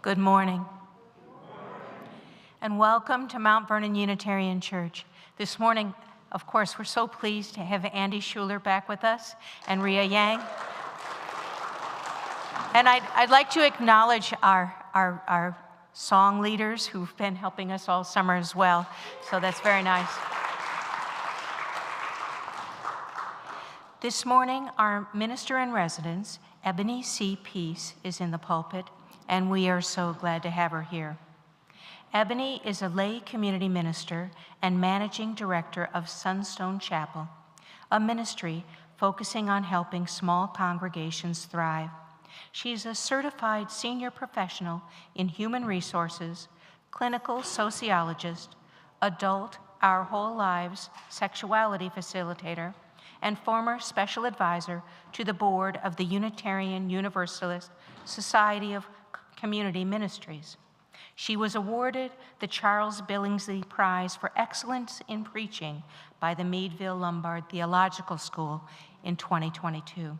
Good morning. And welcome to Mount Vernon Unitarian Church. This morning, of course, we're so pleased to have Andy Schuler back with us and Ria Yang. And I'd like to acknowledge our song leaders who've been helping us all summer as well. So that's very nice. This morning, our minister in residence, Ebony C. Peace, is in the pulpit, and we are so glad to have her here. Ebony is a lay community minister and managing director of Sunstone Chapel, a ministry focusing on helping small congregations thrive. She's a certified senior professional in human resources, clinical sociologist, adult Our Whole Lives sexuality facilitator, and former special advisor to the board of the Unitarian Universalist Society of Community Ministries. She was awarded the Charles Billingsley Prize for Excellence in Preaching by the Meadville Lombard Theological School in 2022.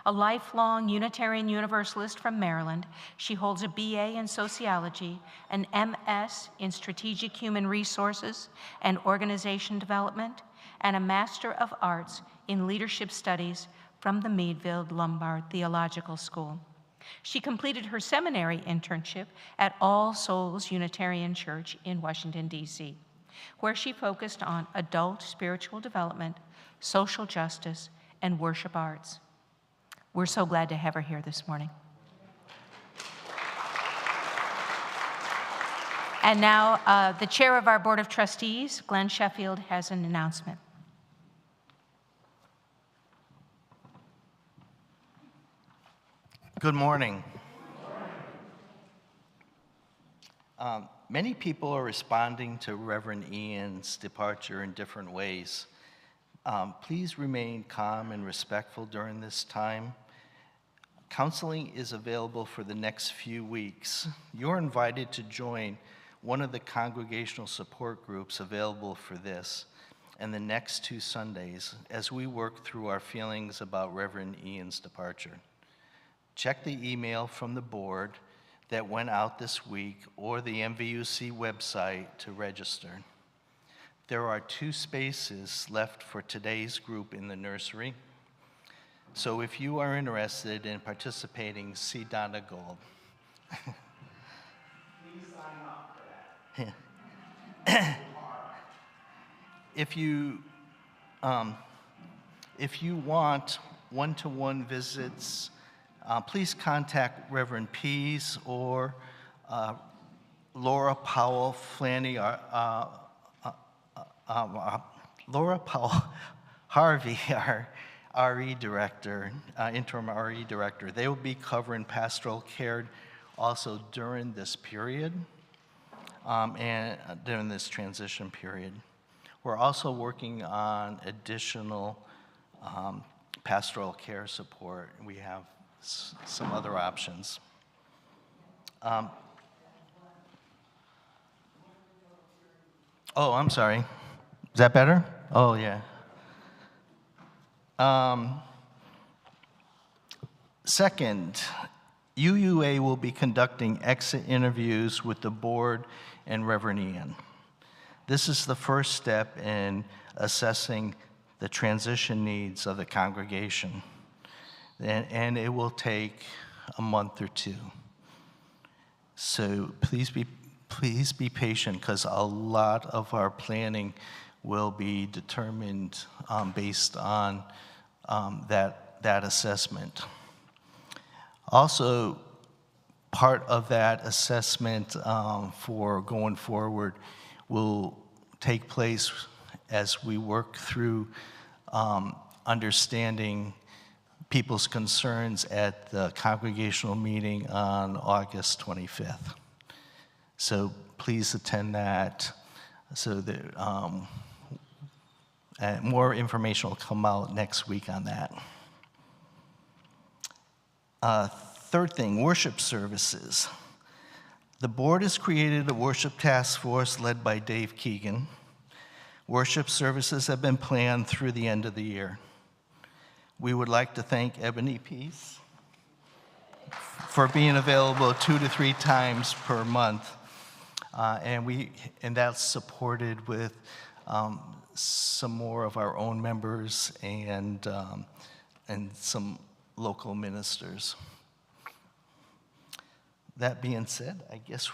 A lifelong Unitarian Universalist from Maryland, she holds a BA in Sociology, an MS in Strategic Human Resources and Organization Development, and a Master of Arts in Leadership Studies from the Meadville Lombard Theological School. She completed her seminary internship at All Souls Unitarian Church in Washington, D.C., where she focused on adult spiritual development, social justice, and worship arts. We're so glad to have her here this morning. And now, the chair of our Board of Trustees, Glenn Sheffield, has an announcement. Good morning. Many people are responding to Reverend Ian's departure in different ways. Please remain calm and respectful during this time. Counseling is available for the next few weeks. You're invited to join one of the congregational support groups available for this and the next 2 Sundays as we work through our feelings about Reverend Ian's departure. Check the email from the board that went out this week or the MVUC website to register. There are 2 spaces left for today's group in the nursery. So if you are interested in participating, see Donna Gold. Please sign up for that. If you want one-to-one visits, please contact Reverend Pease or Laura Powell Flanny, Laura Powell Harvey, our RE director, interim RE director. They will be covering pastoral care also during this period and during this transition period. We're also working on additional pastoral care support. We have some other options. Oh, I'm sorry. Is that better? Oh, yeah. Second, UUA will be conducting exit interviews with the board and Reverend Ian. This is the first step in assessing the transition needs of the congregation. And it will take a month or 2. So please be patient, because a lot of our planning will be determined based on that assessment. Also, part of that assessment for going forward will take place as we work through understanding people's concerns at the congregational meeting on August 25th. So please attend that so that more information will come out next week on that. Third thing, worship services. The board has created a worship task force led by Dave Keegan. Worship services have been planned through the end of the year. We would like to thank Ebony Peace for being available 2 to 3 times per month. And that's supported with some more of our own members and some local ministers. That being said, I guess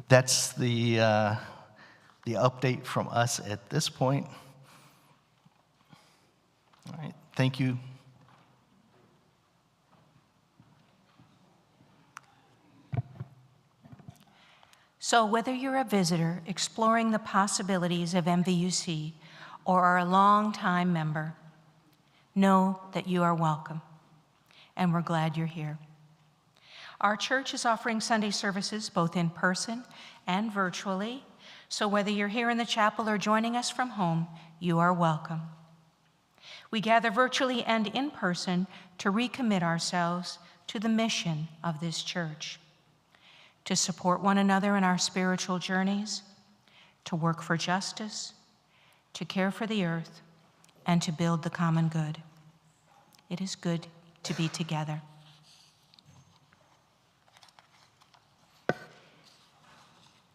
that's the update from us at this point. All right, thank you. So whether you're a visitor exploring the possibilities of MVUC or are a longtime member, know that you are welcome, and we're glad you're here. Our church is offering Sunday services both in person and virtually, so whether you're here in the chapel or joining us from home, you are welcome. We gather virtually and in person to recommit ourselves to the mission of this church, to support one another in our spiritual journeys, to work for justice, to care for the earth, and to build the common good. It is good to be together.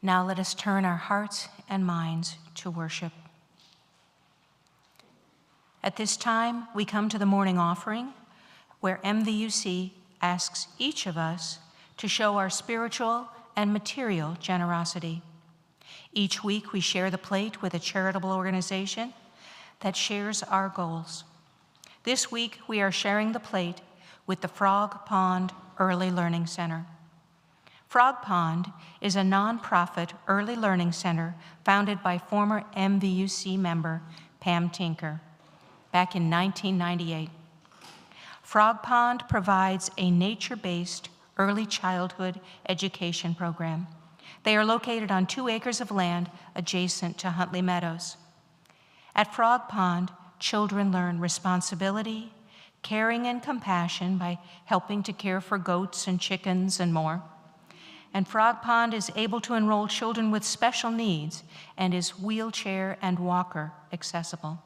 Now let us turn our hearts and minds to worship. At this time, we come to the morning offering, where MVUC asks each of us to show our spiritual and material generosity. Each week, we share the plate with a charitable organization that shares our goals. This week, we are sharing the plate with the Frog Pond Early Learning Center. Frog Pond is a nonprofit early learning center founded by former MVUC member Pam Tinker back in 1998. Frog Pond provides a nature-based early childhood education program. They are located on 2 acres of land adjacent to Huntley Meadows. At Frog Pond, children learn responsibility, caring, and compassion by helping to care for goats and chickens and more. And Frog Pond is able to enroll children with special needs and is wheelchair and walker accessible.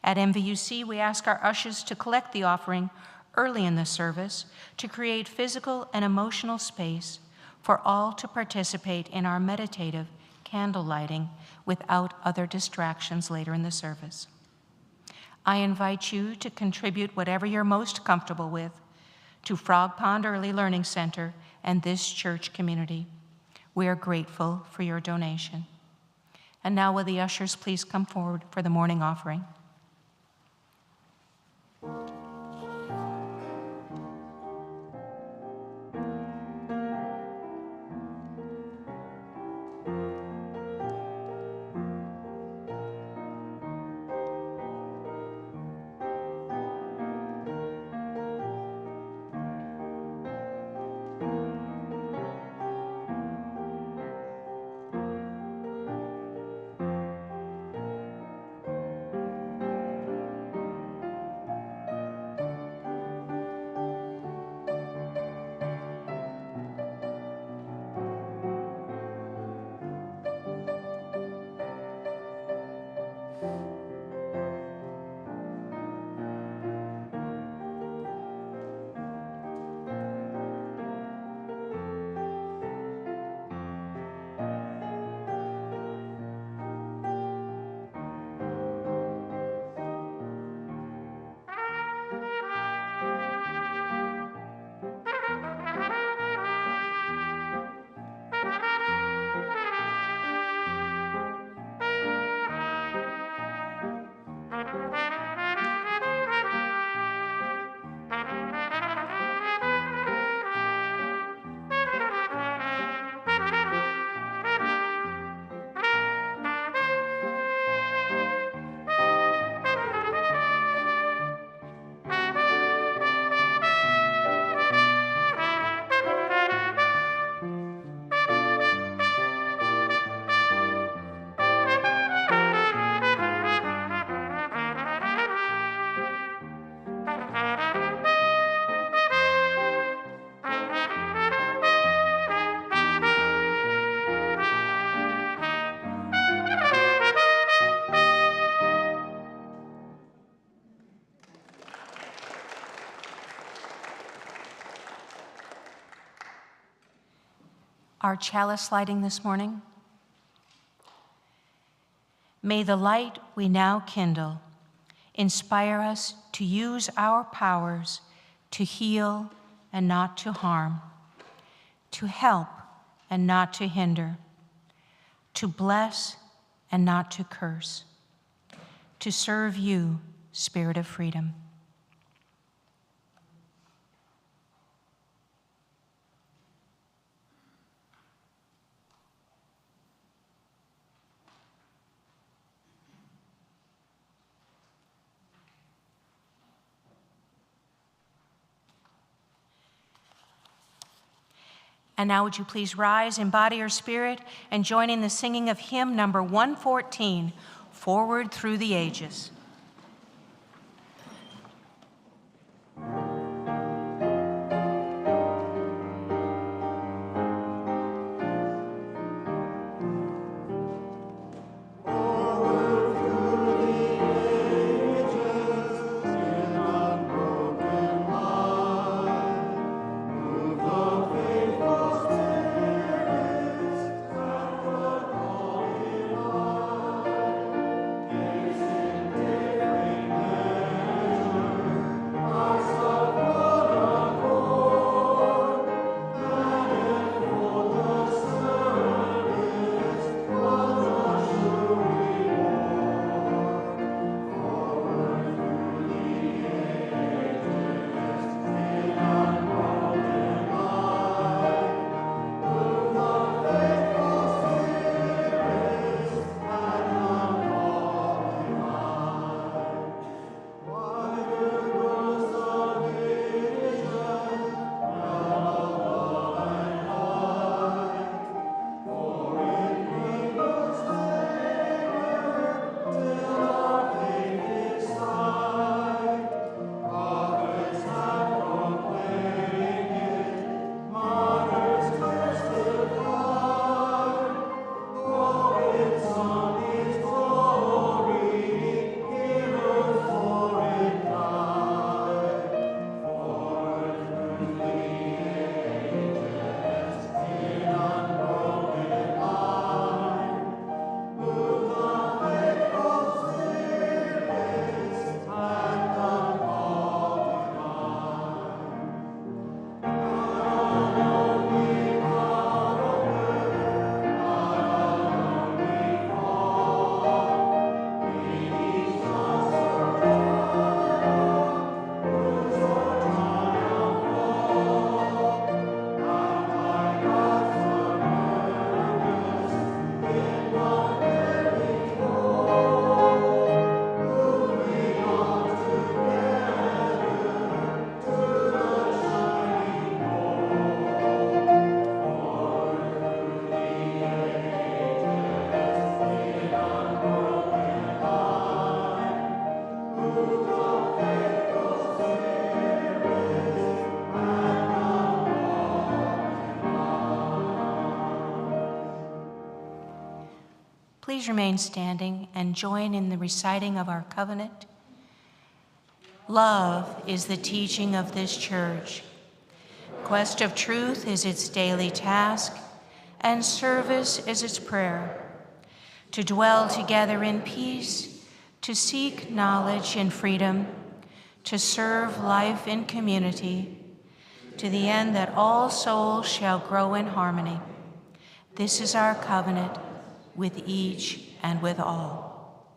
At MVUC, we ask our ushers to collect the offering early in the service to create physical and emotional space for all to participate in our meditative candle lighting without other distractions later in the service. I invite you to contribute whatever you're most comfortable with to Frog Pond Early Learning Center and this church community. We are grateful for your donation. And now will the ushers please come forward for the morning offering. our chalice lighting this morning. May the light we now kindle inspire us to use our powers to heal and not to harm, to help and not to hinder, to bless and not to curse, to serve you, Spirit of freedom. And now would you please rise in body or spirit and join in the singing of hymn number 114, Forward Through the Ages. Please remain standing and join in the reciting of our covenant. Love is the teaching of this church. Quest of truth is its daily task, and service is its prayer. To dwell together in peace, to seek knowledge in freedom, to serve life in community, to the end that all souls shall grow in harmony. This is our covenant with each and with all.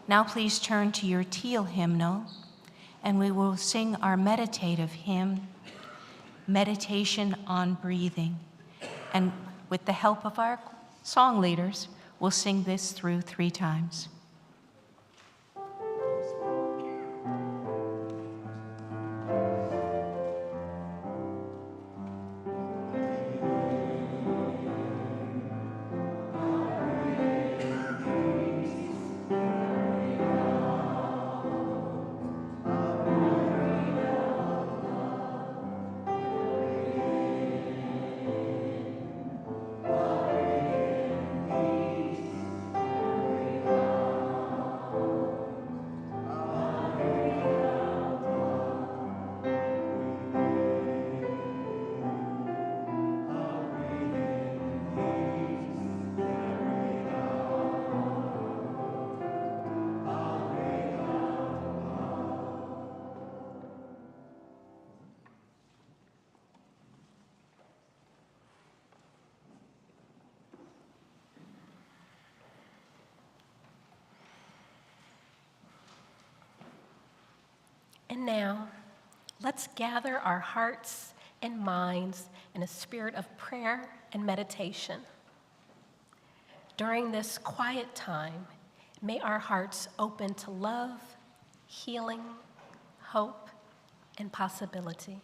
Now please turn to your teal hymnal, and we will sing our meditative hymn, Meditation on Breathing. And with the help of our song leaders, we'll sing this through 3 times. And now, let's gather our hearts and minds in a spirit of prayer and meditation. During this quiet time, may our hearts open to love, healing, hope, and possibility.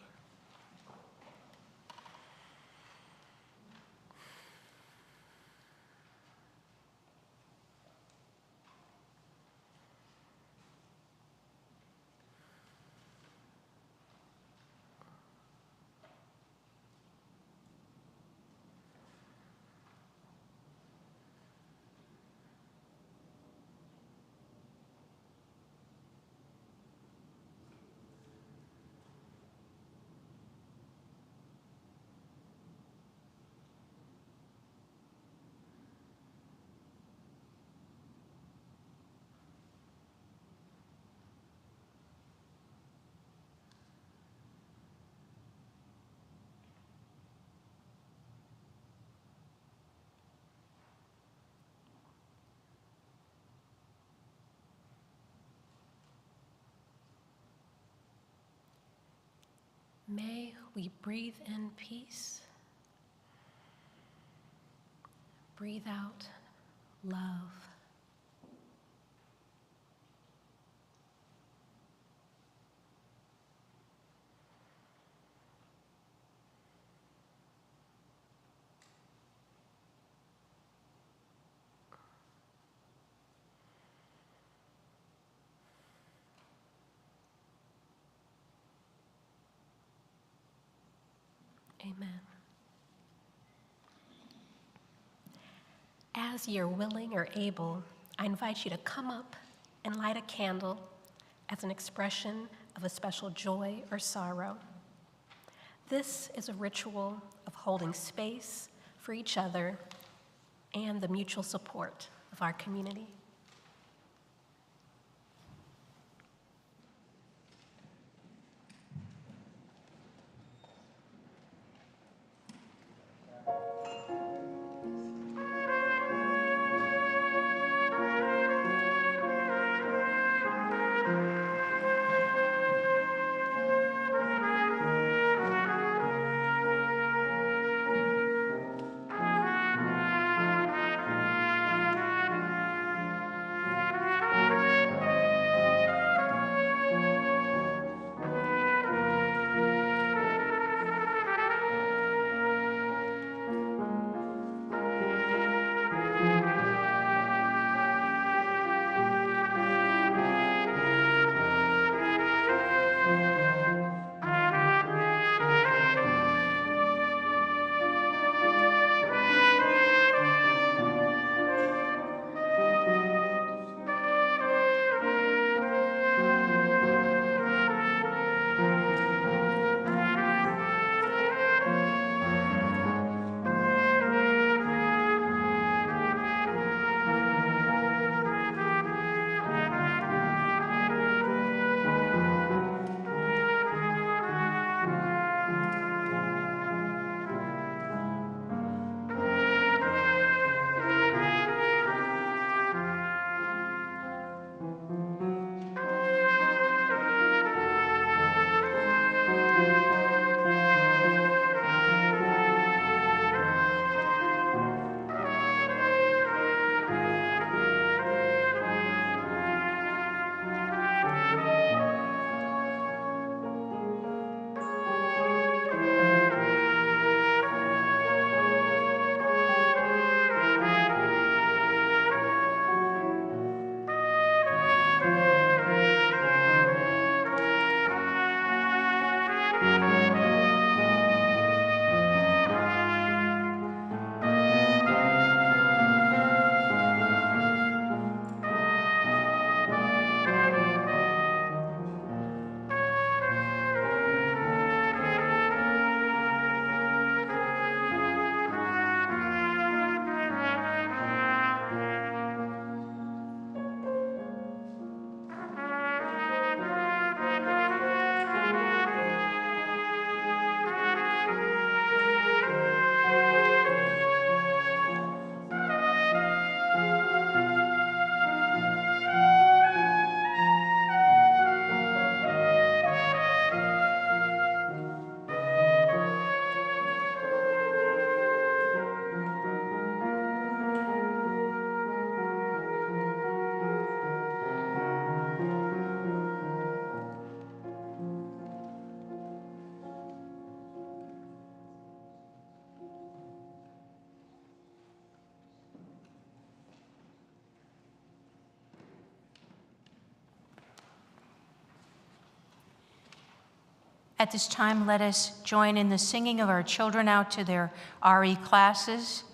May we breathe in peace, breathe out love. Amen. As you're willing or able, I invite you to come up and light a candle as an expression of a special joy or sorrow. This is a ritual of holding space for each other and the mutual support of our community. At this time, let us join in the singing of our children out to their RE classes.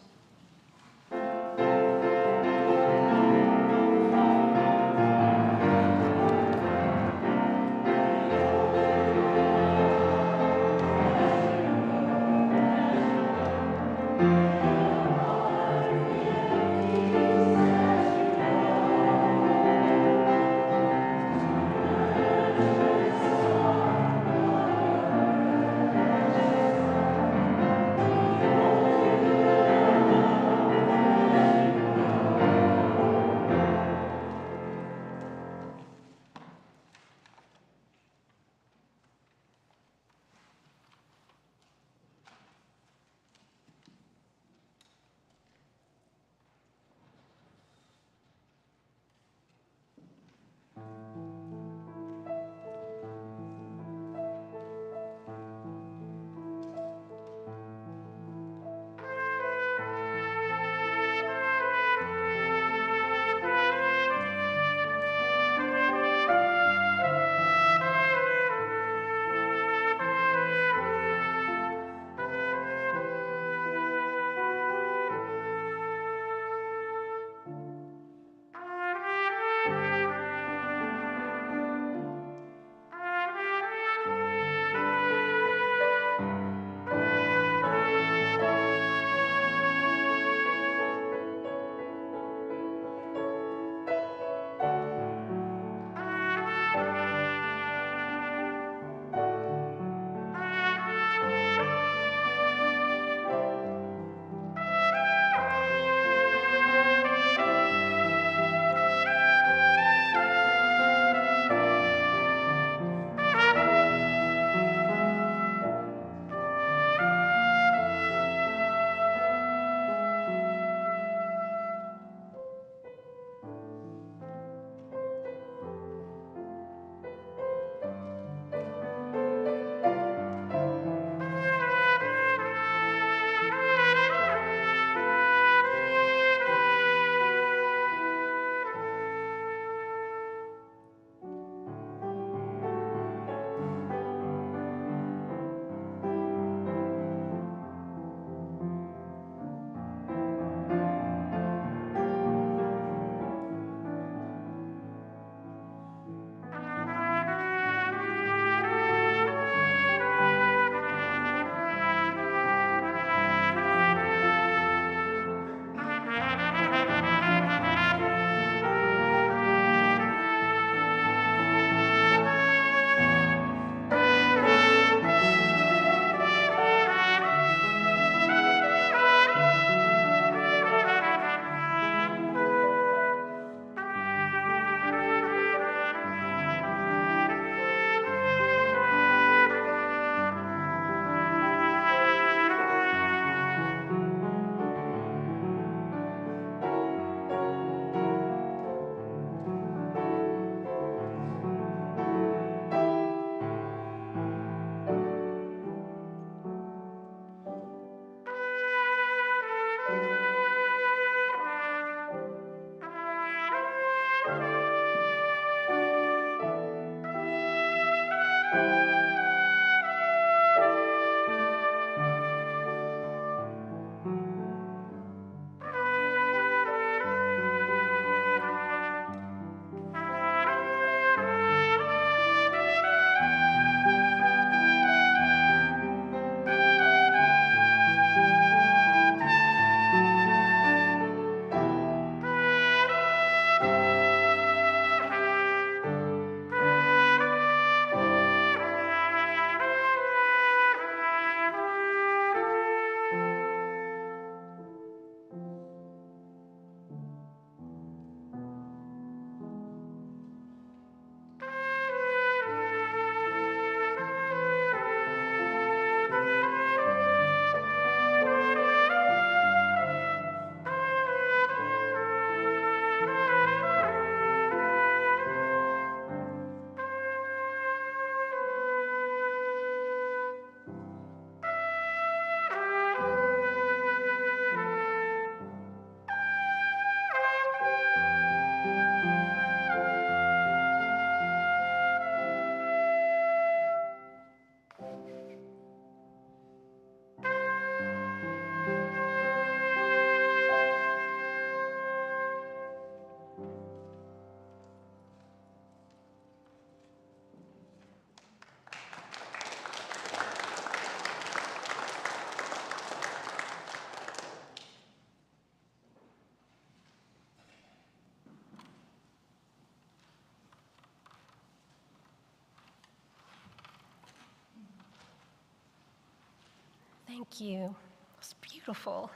Thank you. It's beautiful.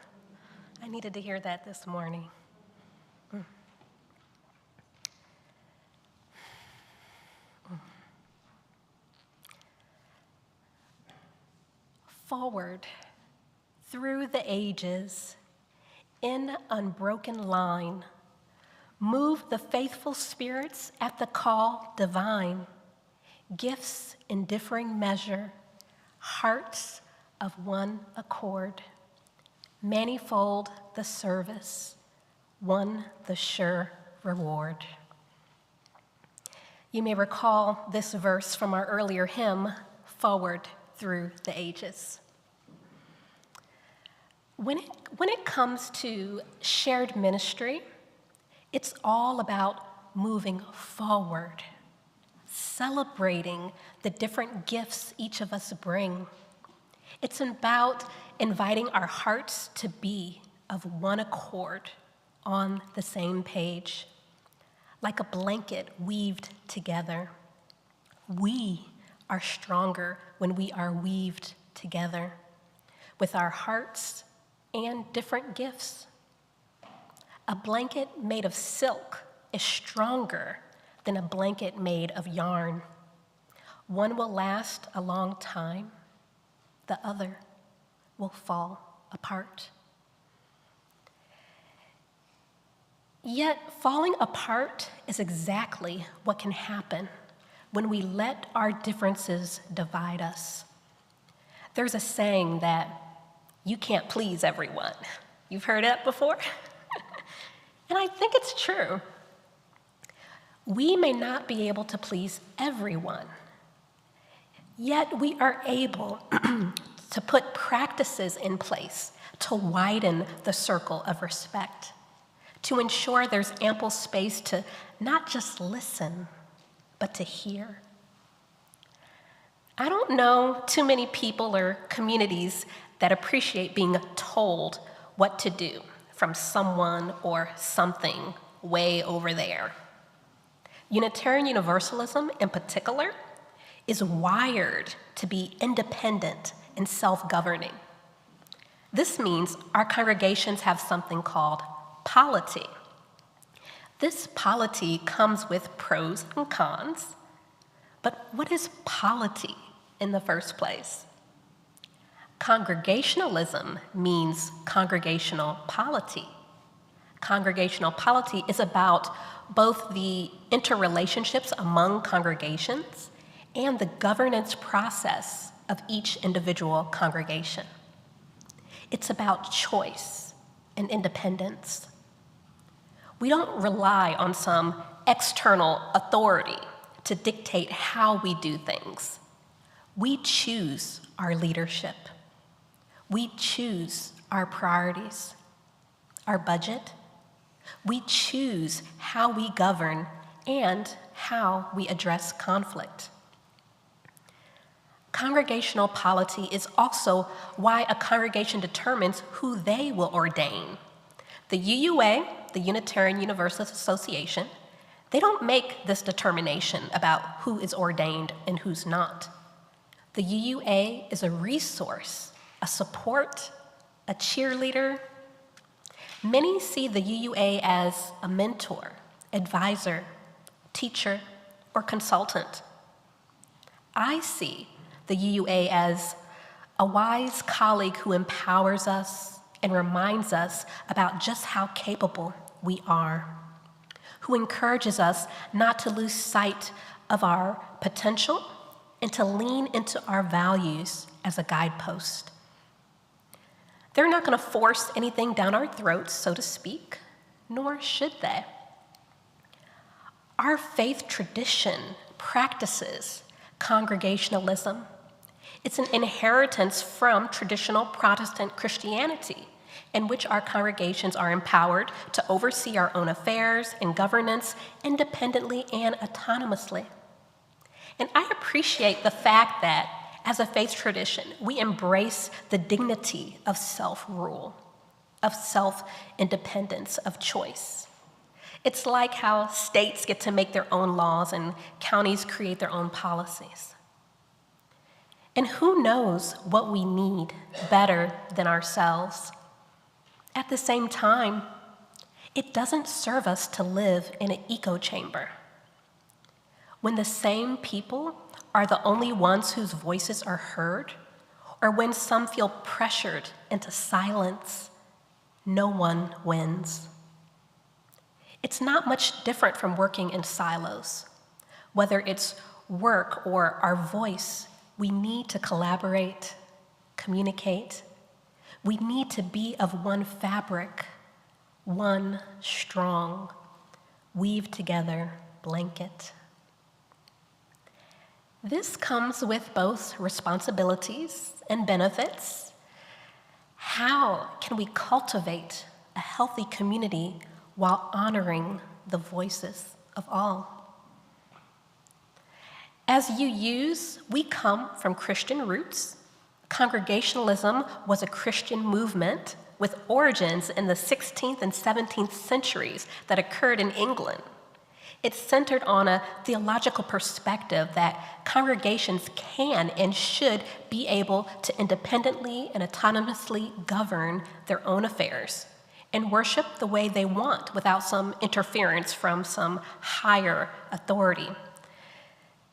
I needed to hear that this morning. Forward through the ages, in unbroken line, move the faithful spirits at the call divine, gifts in differing measure, hearts of one accord, manifold the service, one the sure reward. You may recall this verse from our earlier hymn, Forward Through the Ages. When it comes to shared ministry, it's all about moving forward, celebrating the different gifts each of us bring. It's about inviting our hearts to be of one accord on the same page, like a blanket weaved together. We are stronger when we are weaved together with our hearts and different gifts. A blanket made of silk is stronger than a blanket made of yarn. One will last a long time, the other will fall apart. Yet falling apart is exactly what can happen when we let our differences divide us. There's a saying that you can't please everyone. You've heard that before? And I think it's true. We may not be able to please everyone, yet we are able to put practices in place to widen the circle of respect, to ensure there's ample space to not just listen, but to hear. I don't know too many people or communities that appreciate being told what to do from someone or something way over there. Unitarian Universalism, in particular, is wired to be independent and self-governing. This means our congregations have something called polity. This polity comes with pros and cons, but what is polity in the first place? Congregationalism means congregational polity. Congregational polity is about both the interrelationships among congregations and the governance process of each individual congregation. It's about choice and independence. We don't rely on some external authority to dictate how we do things. We choose our leadership. We choose our priorities, our budget. We choose how we govern and how we address conflict. Congregational polity is also why a congregation determines who they will ordain. The UUA, the Unitarian Universalist Association, they don't make this determination about who is ordained and who's not. The UUA is a resource, a support, a cheerleader. Many see the UUA as a mentor, advisor, teacher, or consultant. I see the UUA as a wise colleague who empowers us and reminds us about just how capable we are, who encourages us not to lose sight of our potential and to lean into our values as a guidepost. They're not going to force anything down our throats, so to speak, nor should they. Our faith tradition practices congregationalism. It's an inheritance from traditional Protestant Christianity, in which our congregations are empowered to oversee our own affairs and governance independently and autonomously. And I appreciate the fact that, as a faith tradition, we embrace the dignity of self-rule, of self-independence, of choice. It's like how states get to make their own laws and counties create their own policies. And who knows what we need better than ourselves? At the same time, it doesn't serve us to live in an echo chamber. When the same people are the only ones whose voices are heard, or when some feel pressured into silence, no one wins. It's not much different from working in silos. Whether it's work or our voice, we need to collaborate, communicate. We need to be of one fabric, one strong, weave together blanket. This comes with both responsibilities and benefits. How can we cultivate a healthy community while honoring the voices of all? As UUs, we come from Christian roots. Congregationalism was a Christian movement with origins in the 16th and 17th centuries that occurred in England. It's centered on a theological perspective that congregations can and should be able to independently and autonomously govern their own affairs and worship the way they want without some interference from some higher authority.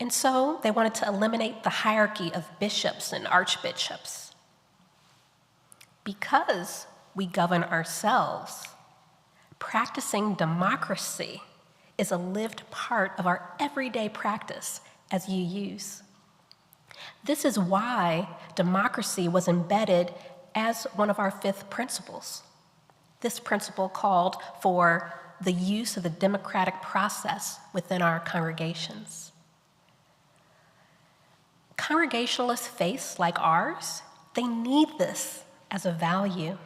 And so they wanted to eliminate the hierarchy of bishops and archbishops. Because we govern ourselves, practicing democracy is a lived part of our everyday practice as UUs. This is why democracy was embedded as one of our 5th principles. This principle called for the use of the democratic process within our congregations. Congregationalist faiths like ours, they need this as a value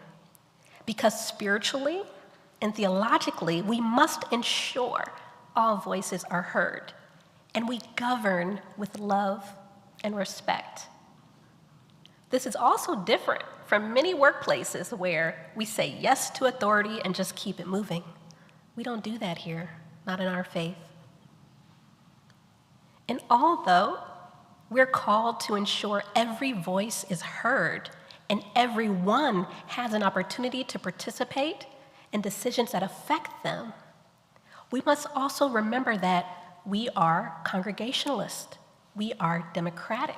because spiritually and theologically, we must ensure all voices are heard and we govern with love and respect. This is also different from many workplaces where we say yes to authority and just keep it moving. We don't do that here, not in our faith. And although we're called to ensure every voice is heard and everyone has an opportunity to participate in decisions that affect them, we must also remember that we are Congregationalist. We are democratic.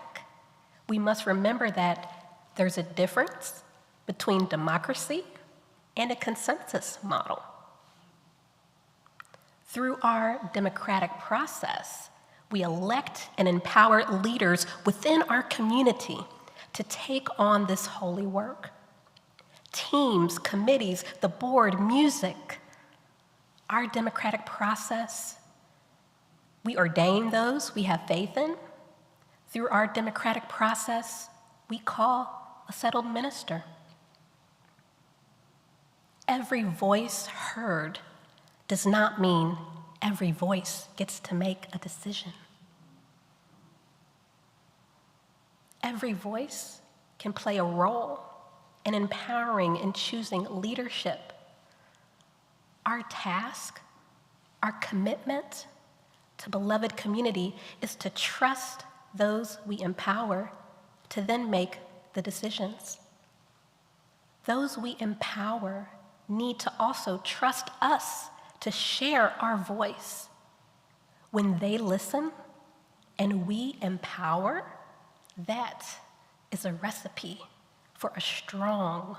We must remember that there's a difference between democracy and a consensus model. Through our democratic process, we elect and empower leaders within our community to take on this holy work. Teams, committees, the board, music, our democratic process, we ordain those we have faith in. Through our democratic process, we call a settled minister. Every voice heard does not mean every voice gets to make a decision. Every voice can play a role in empowering and choosing leadership. Our task, our commitment to beloved community is to trust those we empower to then make the decisions. Those we empower need to also trust us to share our voice. When they listen and we empower, that is a recipe for a strong,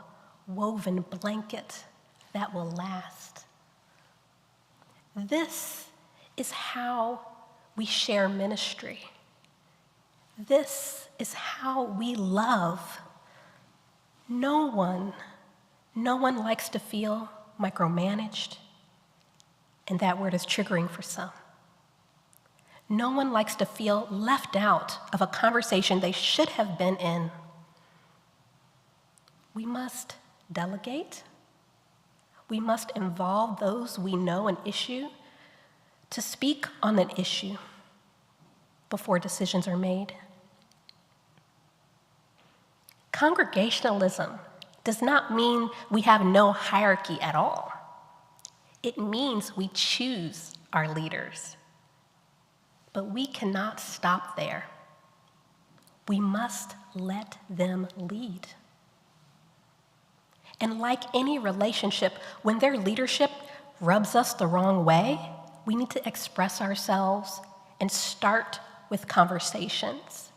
woven blanket that will last. This is how we share ministry. This is how we love. No one likes to feel micromanaged, and that word is triggering for some. No one likes to feel left out of a conversation they should have been in. We must delegate. We must involve those we know an issue to speak on an issue before decisions are made. Congregationalism does not mean we have no hierarchy at all. It means we choose our leaders. But we cannot stop there. We must let them lead. And like any relationship, when their leadership rubs us the wrong way, we need to express ourselves and start with conversations.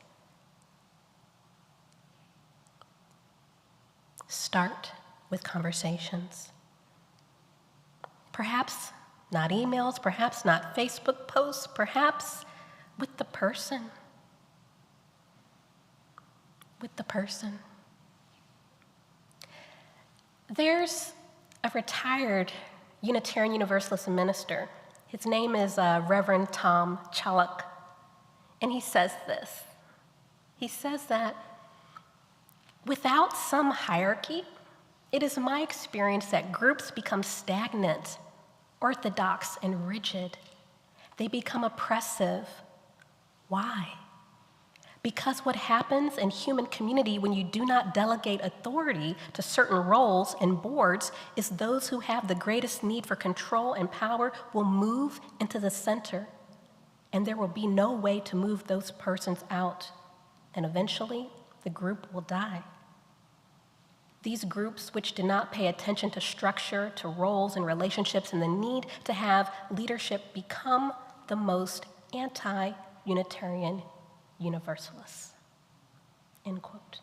Start with conversations. Perhaps not emails, perhaps not Facebook posts, perhaps with the person. With the person. There's a retired Unitarian Universalist minister. His name is Reverend Tom Chaluk, and he says this. He says that without some hierarchy, it is my experience that groups become stagnant, orthodox, and rigid. They become oppressive. Why? Because what happens in human community when you do not delegate authority to certain roles and boards is those who have the greatest need for control and power will move into the center, and there will be no way to move those persons out, and eventually the group will die. These groups which do not pay attention to structure, to roles and relationships, and the need to have leadership become the most anti-Unitarian Universalists. End quote.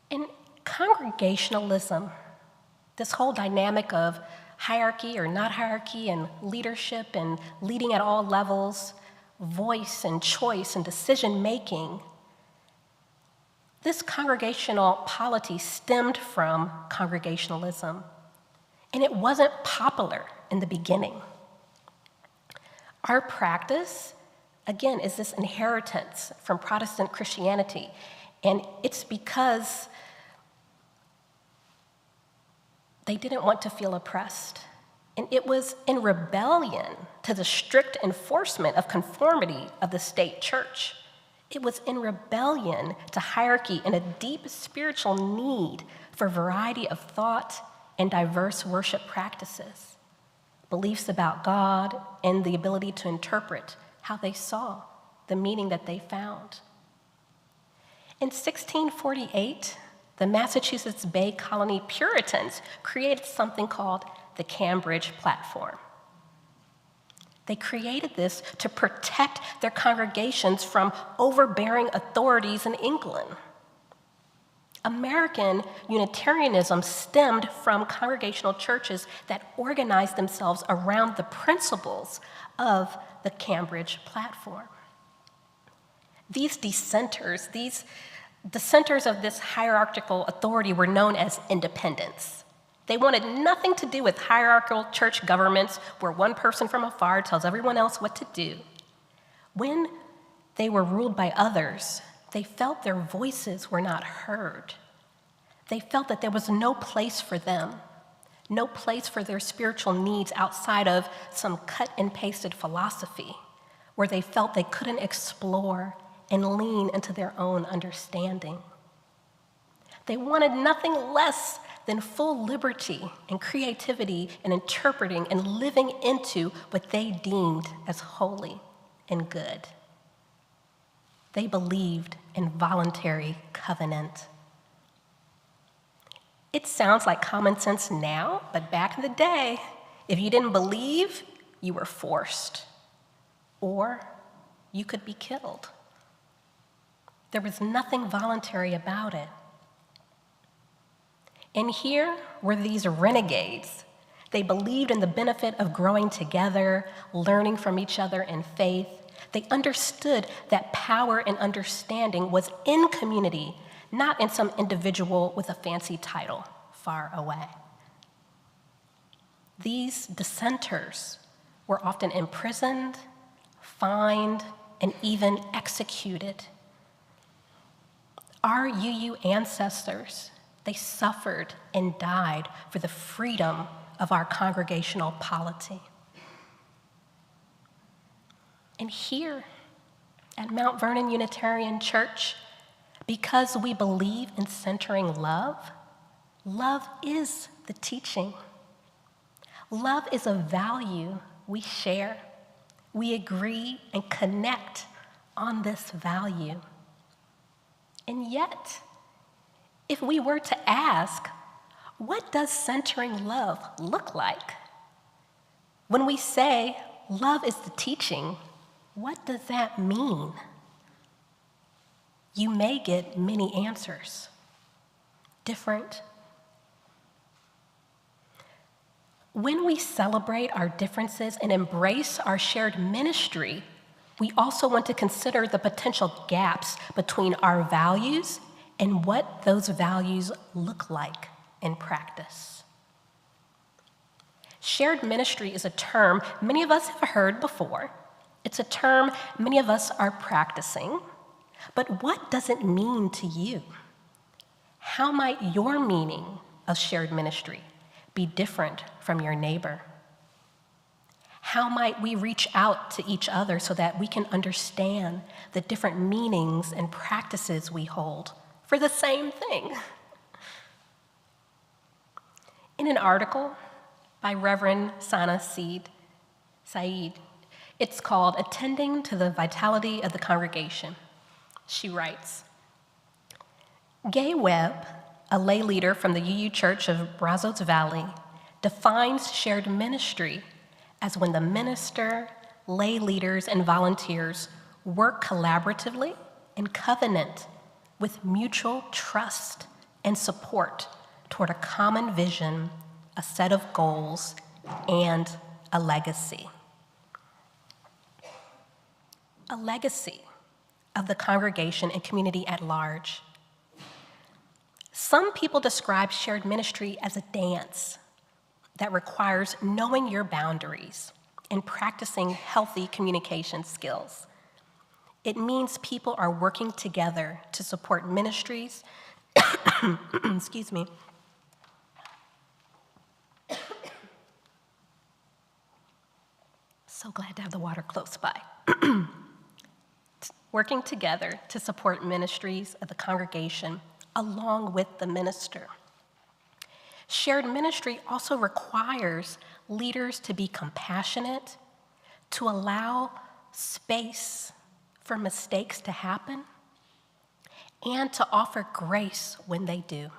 In congregationalism, this whole dynamic of hierarchy or not hierarchy and leadership and leading at all levels, voice and choice and decision making, this congregational polity stemmed from congregationalism, and it wasn't popular in the beginning. Our practice, again, is this inheritance from Protestant Christianity, and it's because they didn't want to feel oppressed. And it was in rebellion to the strict enforcement of conformity of the state church. It was in rebellion to hierarchy and a deep spiritual need for variety of thought and diverse worship practices, beliefs about God, and the ability to interpret how they saw the meaning that they found. In 1648, the Massachusetts Bay Colony Puritans created something called the Cambridge Platform. They created this to protect their congregations from overbearing authorities in England. American Unitarianism stemmed from congregational churches that organized themselves around the principles of the Cambridge Platform. These dissenters, the centers of this hierarchical authority were known as independents. They wanted nothing to do with hierarchical church governments where one person from afar tells everyone else what to do. When they were ruled by others, they felt their voices were not heard. They felt that there was no place for them, no place for their spiritual needs outside of some cut and pasted philosophy where they felt they couldn't explore and lean into their own understanding. They wanted nothing less than full liberty and creativity in interpreting and living into what they deemed as holy and good. They believed in voluntary covenant. It sounds like common sense now, but back in the day, if you didn't believe, you were forced, or you could be killed. There was nothing voluntary about it. And here were these renegades. They believed in the benefit of growing together, learning from each other in faith. They understood that power and understanding was in community, not in some individual with a fancy title far away. These dissenters were often imprisoned, fined, and even executed. Our UU ancestors, they suffered and died for the freedom of our congregational polity. And here at Mount Vernon Unitarian Church, because we believe in centering love, love is the teaching. Love is a value we share, we agree and connect on this value. And yet, if we were to ask, what does centering love look like? When we say love is the teaching, what does that mean? You may get many answers, different. When we celebrate our differences and embrace our shared ministry, we also want to consider the potential gaps between our values and what those values look like in practice. Shared ministry is a term many of us have heard before. It's a term many of us are practicing. But what does it mean to you? How might your meaning of shared ministry be different from your neighbor? How might we reach out to each other so that we can understand the different meanings and practices we hold for the same thing? In an article by Reverend Sana Said, it's called Attending to the Vitality of the Congregation. She writes, Gay Webb, a lay leader from the UU Church of Brazos Valley, defines shared ministry as when the minister, lay leaders, and volunteers work collaboratively in covenant with mutual trust and support toward a common vision, a set of goals, and a legacy. A legacy of the congregation and community at large. Some people describe shared ministry as a dance that requires knowing your boundaries and practicing healthy communication skills. It means people are working together to support ministries, excuse me, so glad to have the water close by. Working together to support ministries of the congregation along with the minister. Shared ministry also requires leaders to be compassionate, to allow space for mistakes to happen, and to offer grace when they do.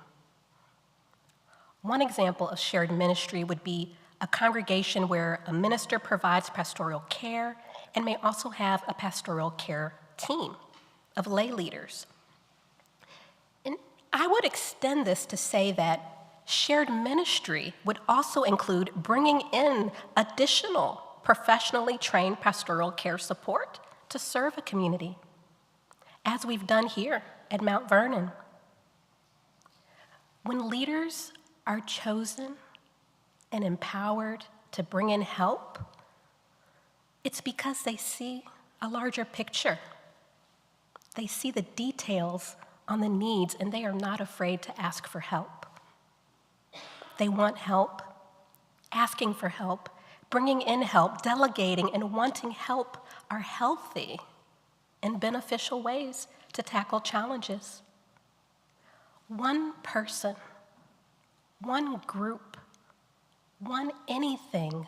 One example of shared ministry would be a congregation where a minister provides pastoral care and may also have a pastoral care team of lay leaders. And I would extend this to say that shared ministry would also include bringing in additional professionally trained pastoral care support to serve a community, as we've done here at Mount Vernon. When leaders are chosen and empowered to bring in help, it's because they see a larger picture. They see the details on the needs, and they are not afraid to ask for help. They want help, asking for help, bringing in help, delegating, and wanting help are healthy and beneficial ways to tackle challenges. One person, one group, one anything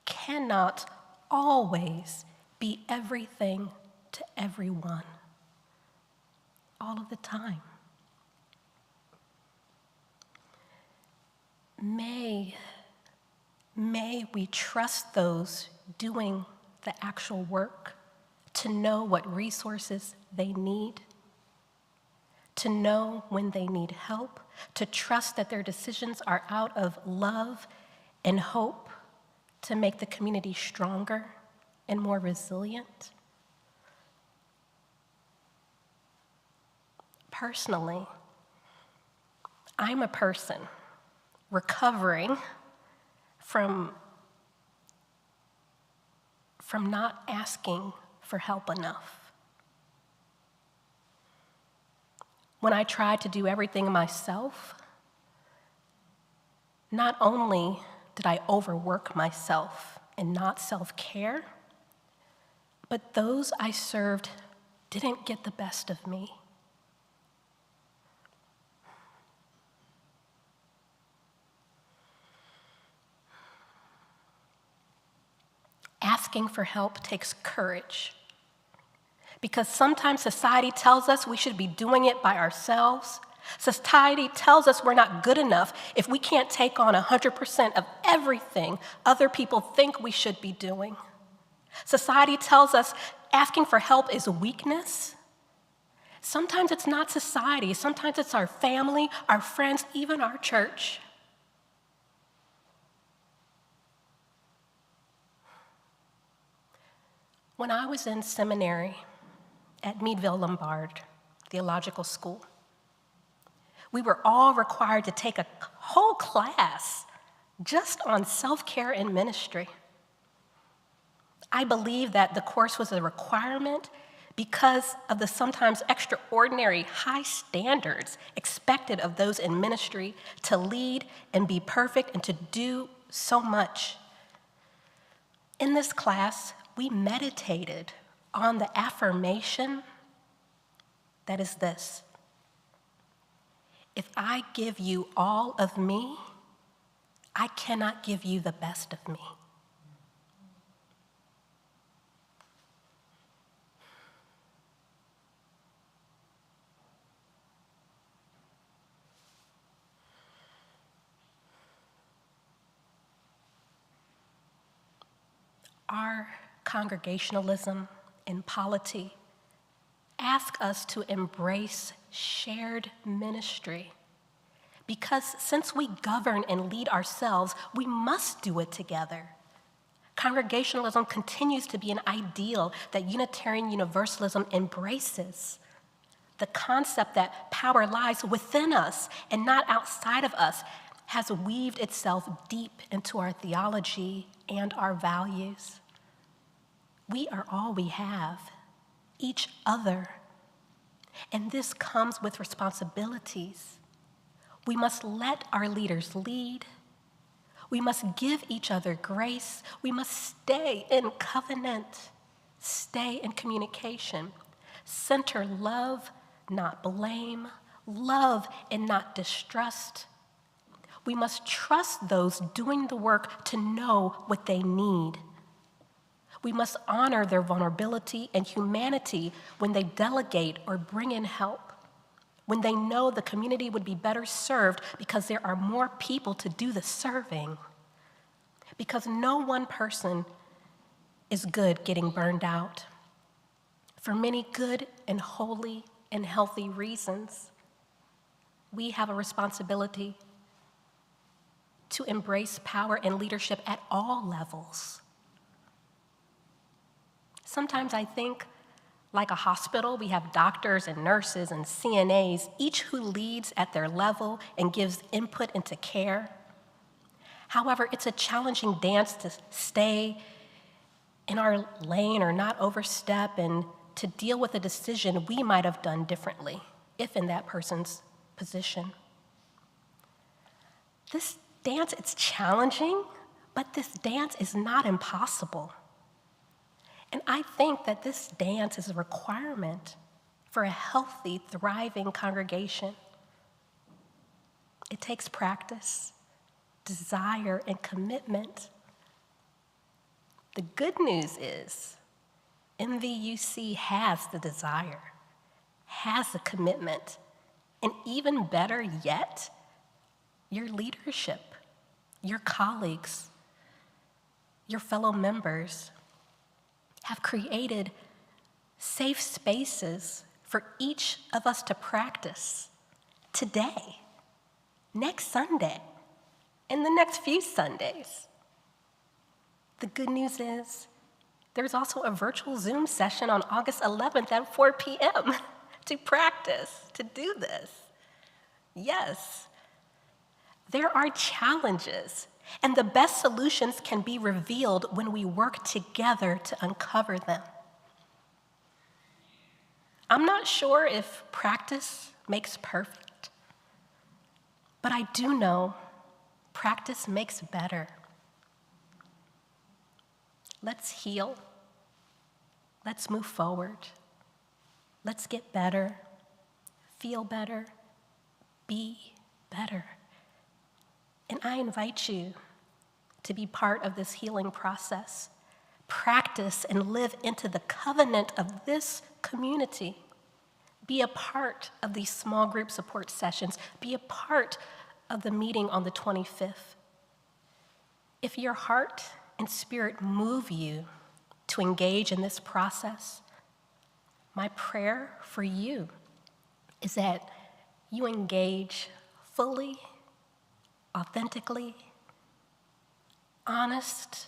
cannot always be everything to everyone all of the time. May we trust those doing the actual work to know what resources they need, to know when they need help, to trust that their decisions are out of love and hope to make the community stronger and more resilient. Personally, I'm a person recovering from not asking for help enough. When I tried to do everything myself, not only did I overwork myself and not self-care, but those I served didn't get the best of me. Asking for help takes courage Because sometimes society tells us we should be doing it by ourselves. Society tells us we're not good enough if we can't take on 100% of everything other people think we should be doing. Society tells us asking for help is weakness. Sometimes it's not society. Sometimes it's our family, our friends, even our church. When I was in seminary at Meadville-Lombard Theological School, we were all required to take a whole class just on self-care and ministry. I believe that the course was a requirement because of the sometimes extraordinary high standards expected of those in ministry to lead and be perfect and to do so much. In this class, we meditated on the affirmation that is this: if I give you all of me, I cannot give you the best of me. Our congregationalism and polity ask us to embrace shared ministry, because since we govern and lead ourselves, we must do it together. Congregationalism continues to be an ideal that Unitarian Universalism embraces. The concept that power lies within us and not outside of us has weaved itself deep into our theology and our values. We are all we have, each other. And this comes with responsibilities. We must let our leaders lead. We must give each other grace. We must stay in covenant, stay in communication, center love, not blame, love and not distrust. We must trust those doing the work to know what they need. We must honor their vulnerability and humanity when they delegate or bring in help, when they know the community would be better served because there are more people to do the serving. Because no one person is good getting burned out. For many good and holy and healthy reasons, we have a responsibility to embrace power and leadership at all levels. Sometimes I think, like a hospital, we have doctors and nurses and CNAs, each who leads at their level and gives input into care. However, it's a challenging dance to stay in our lane or not overstep and to deal with a decision we might have done differently if in that person's position. This dance, it's challenging, but this dance is not impossible. And I think that this dance is a requirement for a healthy, thriving congregation. It takes practice, desire, and commitment. The good news is MVUC has the desire, has the commitment, and even better yet, your leadership, your colleagues, your fellow members have created safe spaces for each of us to practice today, next Sunday, and the next few Sundays. The good news is there's also a virtual Zoom session on August 11th at 4 p.m. to practice, to do this. Yes, there are challenges, and the best solutions can be revealed when we work together to uncover them. I'm not sure if practice makes perfect, but I do know practice makes better. Let's heal. Let's move forward. Let's get better, feel better, be better. And I invite you to be part of this healing process. Practice and live into the covenant of this community. Be a part of these small group support sessions. Be a part of the meeting on the 25th. If your heart and spirit move you to engage in this process, my prayer for you is that you engage fully, authentically, honest,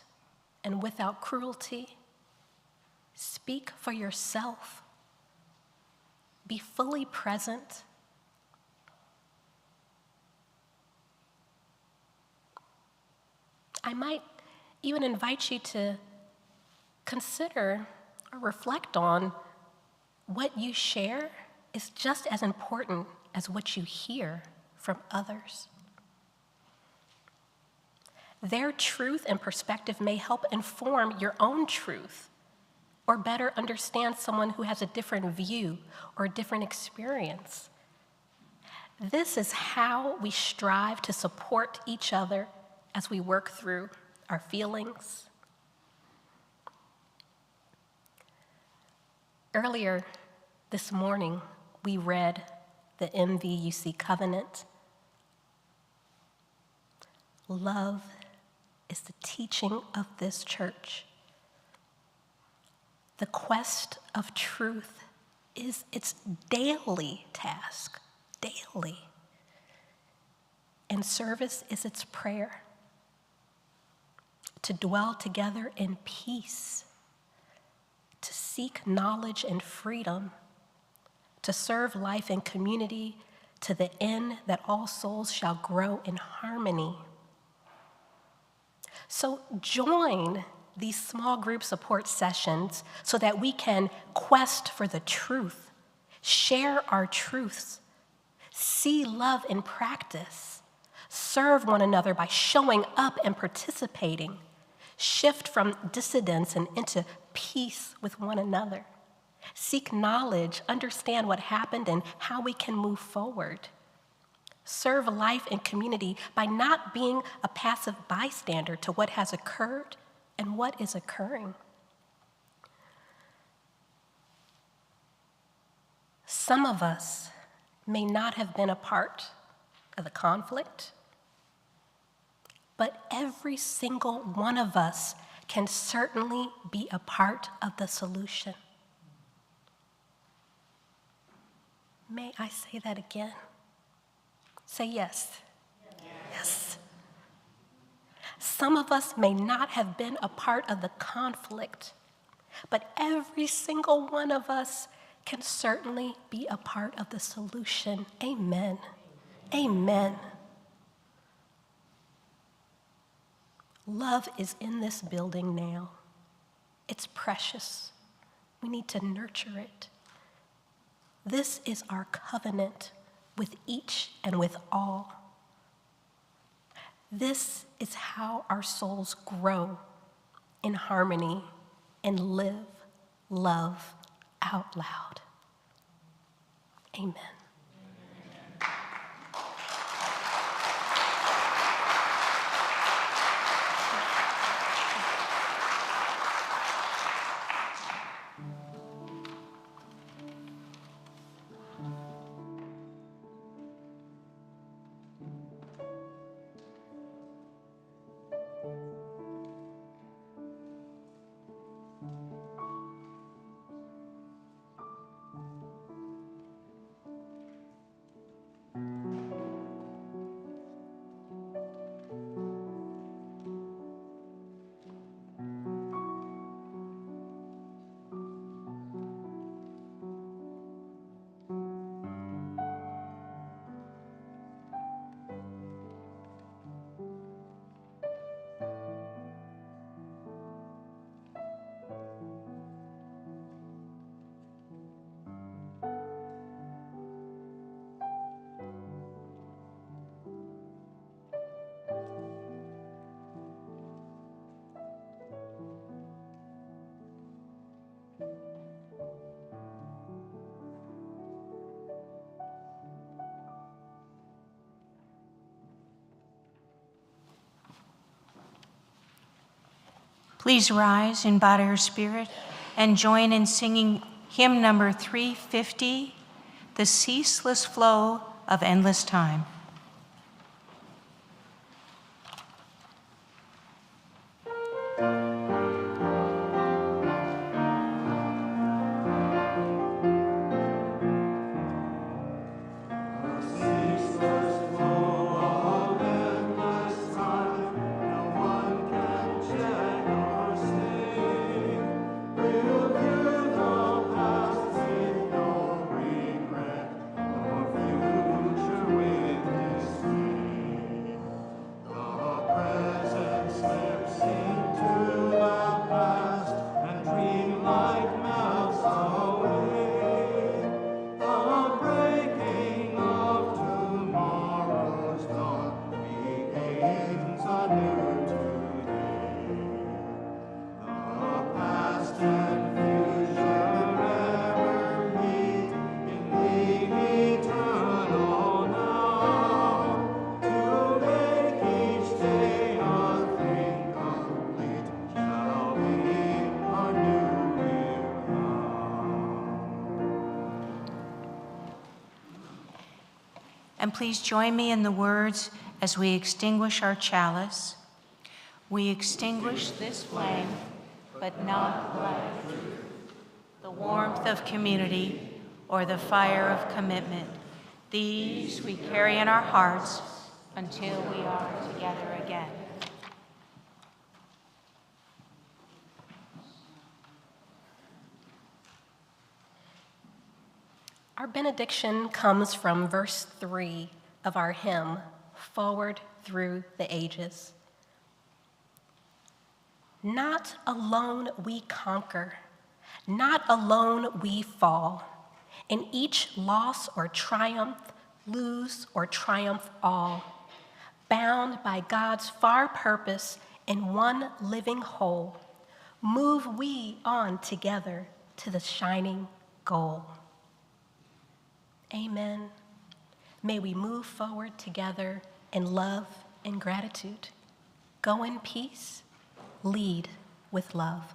and without cruelty. Speak for yourself. Be fully present. I might even invite you to consider or reflect on what you share is just as important as what you hear from others. Their truth and perspective may help inform your own truth or better understand someone who has a different view or a different experience. This is how we strive to support each other as we work through our feelings. Earlier this morning, we read the MVUC covenant. Love is the teaching of this church. The quest of truth is its daily task, daily. And service is its prayer. To dwell together in peace, to seek knowledge and freedom, to serve life and community to the end that all souls shall grow in harmony. So join these small group support sessions so that we can quest for the truth, share our truths, see love in practice, serve one another by showing up and participating, shift from dissidence and into peace with one another, seek knowledge, understand what happened and how we can move forward. Serve life and community by not being a passive bystander to what has occurred and what is occurring. Some of us may not have been a part of the conflict, but every single one of us can certainly be a part of the solution. May I say that again? Say yes. Yes. Some of us may not have been a part of the conflict, but every single one of us can certainly be a part of the solution. Amen. Amen. Love is in this building now. It's precious. We need to nurture it. This is our covenant with each and with all. This is how our souls grow in harmony and live love out loud. Amen. Please rise in body or spirit and join in singing Hymn number 350, The Ceaseless Flow of Endless Time. And please join me in the words as we extinguish our chalice. We extinguish this flame, but not the light of truth, the warmth of community, or the fire of commitment. These we carry in our hearts until we are together again. Our benediction comes from verse 3 of our hymn, Forward Through the Ages. Not alone we conquer, not alone we fall. In each loss or triumph, lose or triumph all. Bound by God's far purpose in one living whole, move we on together to the shining goal. Amen. May we move forward together in love and gratitude. Go in peace, lead with love.